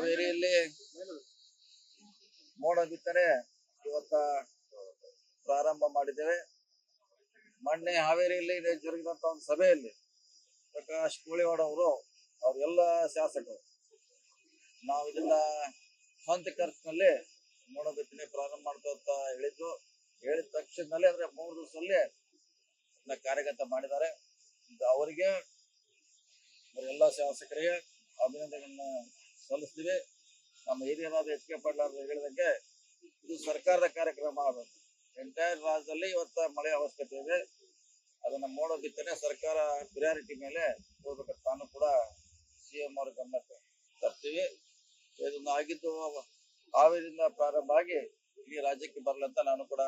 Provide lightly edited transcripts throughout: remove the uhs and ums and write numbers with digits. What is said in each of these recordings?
ಹಾವೇರಿಯಲ್ಲಿ ಮೋಡ ಬಿತ್ತನೆ ಇವತ್ತ ಪ್ರಾರಂಭ ಮಾಡಿದ್ದೇವೆ. ಮೊನ್ನೆ ಹಾವೇರಿಯಲ್ಲಿ ಜರುಗಿದಂತ ಒಂದು ಸಭೆಯಲ್ಲಿ ಪ್ರಕಾಶ್ ಕೋಳಿವಾಡ ಅವರೆಲ್ಲ ಶಾಸಕರು ನಾವು ಇದನ್ನ ಸ್ವಂತ ಖರ್ಚಿನಲ್ಲಿ ಮೋಡ ಬಿತ್ತನೆ ಪ್ರಾರಂಭ ಮಾಡ್ತಾ ಅಂತ ಹೇಳಿದ ತಕ್ಷಣದಲ್ಲಿ ಅಂದ್ರೆ 3 ದಿವಸದಲ್ಲಿ ಕಾರ್ಯಗತ ಮಾಡಿದ್ದಾರೆ. ಅವರಿಗೆ ಎಲ್ಲ ಶಾಸಕರಿಗೆ ಅಭಿನಂದನೆಗಳನ್ನ ಸಲ್ಲಿಸ್ತೀವಿ. ನಮ್ಮ ಹಿರಿಯರಾದ HK ಪಾಟೀಲ್ ಅವರು ಹೇಳಿದಂಗೆ ಇದು ಸರ್ಕಾರದ ಕಾರ್ಯಕ್ರಮ ಆಗಬೇಕು. ಎಂಟೈರ್ ರಾಜ್ಯದಲ್ಲಿ ಇವತ್ತ ಮಳೆ ಅವಶ್ಯಕತೆ ಇದೆ. ಅದನ್ನ ಮೋಡ ಬಿತ್ತನೆ ಸರ್ಕಾರ ಪ್ರಿಯಾರಿಟಿ ಮೇಲೆ ಹೋಗ್ಬೇಕಂತ ನಾನು ಕೂಡ CM ಅವ್ರ ಗಮನಕ್ಕೆ ತರ್ತೀವಿ. ಇದನ್ನ ಆಗಿದ್ದು ಹಾವೇರಿಯಿಂದ ಪ್ರಾರಂಭ ಆಗಿ ಇಡೀ ರಾಜ್ಯಕ್ಕೆ ಬರಲಂತ ನಾನು ಕೂಡ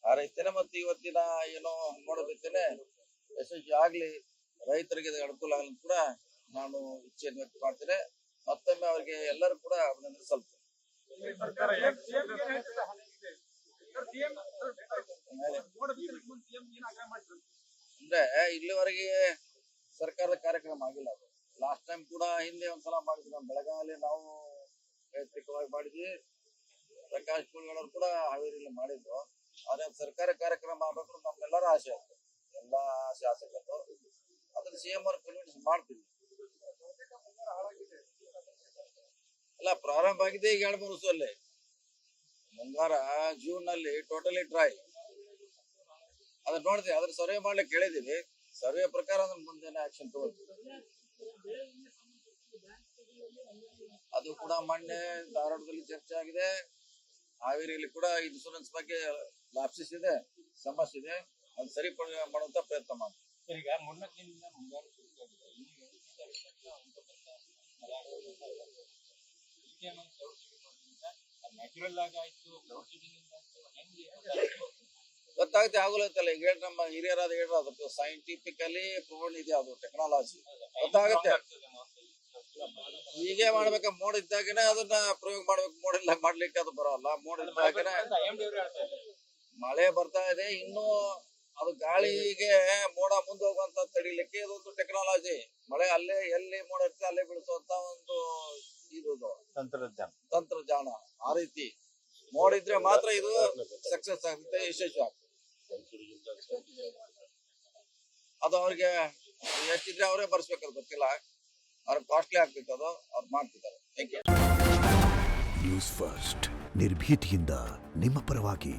ಹಾರೈಸ್ತೇನೆ. ಮತ್ತು ಇವತ್ತಿನ ಏನೋ ಮೋಡ ಬಿತ್ತನೆ ಯಶಸ್ವಿ ಆಗ್ಲಿ, ರೈತರಿಗೆ ಅನುಕೂಲ ಆಗಲಿ ಕೂಡ ನಾನು ಇಚ್ಛೆಯನ್ನು ವ್ಯಕ್ತ ಮಾಡ್ತೇನೆ. ಮತ್ತೊಮ್ಮೆ ಅವರಿಗೆ ಎಲ್ಲರೂ ಕೂಡ ಅಭಿನಂದನೆ ಸಲ್ಲಿಸ್ತೇನೆ. ಅಂದ್ರೆ ಇಲ್ಲಿವರೆಗೆ ಸರ್ಕಾರದ ಕಾರ್ಯಕ್ರಮ ಆಗಿಲ್ಲ. ಅದು ಲಾಸ್ಟ್ ಟೈಮ್ ಕೂಡ ಹಿಂದೆ ಒಂದ್ಸಲ ಮಾಡಿದ್ವಿ. ನಮ್ಮ ಬೆಳಗಾವಿಯಲ್ಲಿ ನಾವು ವೈಯಕ್ತಿಕವಾಗಿ ಮಾಡಿದ್ವಿ. ಪ್ರಕಾಶ್ ಕೋಳಿವಾಡ ಕೂಡ ಹಾವೇರಿಯಲ್ಲಿ ಮಾಡಿದ್ರು. ಆದ್ರೆ ಸರ್ಕಾರ ಕಾರ್ಯಕ್ರಮ ಆಗ್ಬೇಕು ನಮ್ಮೆಲ್ಲರ ಆಸೆ ಆಗ್ತದೆ, ಎಲ್ಲಾ ಶಾಸಕರು. ಅದನ್ನ CM ಅವ್ರ ಕನ್ವಿನ್ಸ್ ಮಾಡ್ತೀವಿ. ಅಲ್ಲ, ಪ್ರಾರಂಭ ಆಗಿದೆ ಈಗ 2-3 ದಿವಸದಲ್ಲಿ. ಮುಂಗಾರ ಜೂನ್ ನಲ್ಲಿ ಟೋಟಲಿ ಡ್ರೈ. ಅದನ್ನ ನೋಡ್ತೀವಿ, ಅದ್ರ ಸರ್ವೆ ಮಾಡ್ಲಿಕ್ಕೆ ಹೇಳಿದೀವಿ. ಸರ್ವೆ ಪ್ರಕಾರ ಅದನ್ನ ಮುಂದಿನ ಆಕ್ಷನ್ ತಗೋತೀವಿ. ಅದು ಕೂಡ ಮೊನ್ನೆ ಧಾರವಾಡದಲ್ಲಿ ಚರ್ಚೆ ಆಗಿದೆ. ಹಾವೇರಿಯಲ್ಲಿ ಕೂಡ ಇನ್ಸೂರೆನ್ಸ್ ಬಗ್ಗೆ ಲಾಪ್ಸಿಸ್ ಇದೆ, ಸಮಸ್ಯೆ ಇದೆ. ಅದು ಸರಿ ಮಾಡುವಂತ ಪ್ರಯತ್ನ ಮಾಡ್ತೀವಿ. ಈಗ ಮುನ್ನಕ್ಕಿಂತ ಮುಂಗಾರು ಗೊತ್ತಾಗುತ್ತೆ, ಆಗುತ್ತಲ್ಲ. ಈಗ ನಮ್ಮ ಹಿರಿಯರಾದ ಅದು ಸೈಂಟಿಫಿಕಲಿ ಪ್ರೂವ್ಡ್ ಇದೆ, ಅದು ಟೆಕ್ನಾಲಜಿ ಗೊತ್ತಾಗುತ್ತೆ. ಹೀಗೆ ಮಾಡ್ಬೇಕ, ಮೋಡ ಇದ್ದಾಗನೇ ಅದನ್ನ ಪ್ರಯೋಗ ಮಾಡ್ಬೇಕು. ಮೋಡ ಇಲ್ಲ ಮಾಡ್ಲಿಕ್ಕೆ ಅದು ಬರೋಲ್ಲ. ಮೋಡ ಇದ್ದಾಗನೇ ಮಳೆ ಬರ್ತಾ ಇದೆ. ಇನ್ನು ಅದು ಗಾಳಿಗೆ ಮೋಡ ಮುಂದೆ ಹೋಗುವಂತ ತಡಿಲಿಕ್ಕೆ ಇದೊಂದು ಟೆಕ್ನಾಲಜಿ. ಮಳೆ ಅಲ್ಲೇ ಎಲ್ಲಿ ಮೋಡ ಇರ್ತದೆ ಅಲ್ಲೇ ಬೀಳಿಸುವಂತ ಒಂದು ಇದು ತಂತ್ರಜ್ಞಾನ. ಆ ರೀತಿ ಮೋಡ ಇದ್ರೆ ಮಾತ್ರ ಇದು ಸಕ್ಸಸ್ ಆಗುತ್ತೆ, ಯಶಸ್ವಿ ಆಗ್ತದೆ. ಅದು ಅವ್ರಿಗೆ ಎಷ್ಟಿದ್ರೆ ಅವರೇ ಬರ್ಸ್ಬೇಕಾದ್ರೆ ಗೊತ್ತಿಲ್ಲ. ಅವ್ರಿಗೆ ಕಾಸ್ಟ್ಲಿ ಆಗ್ತಿತ್ತು, ಅದು ಅವ್ರು ಮಾಡ್ತಿದ್ದಾರೆ. ನ್ಯೂಸ್ ಫಸ್ಟ್, ನಿರ್ಭೀತಿಯಿಂದ ನಿಮ್ಮ ಪರವಾಗಿ.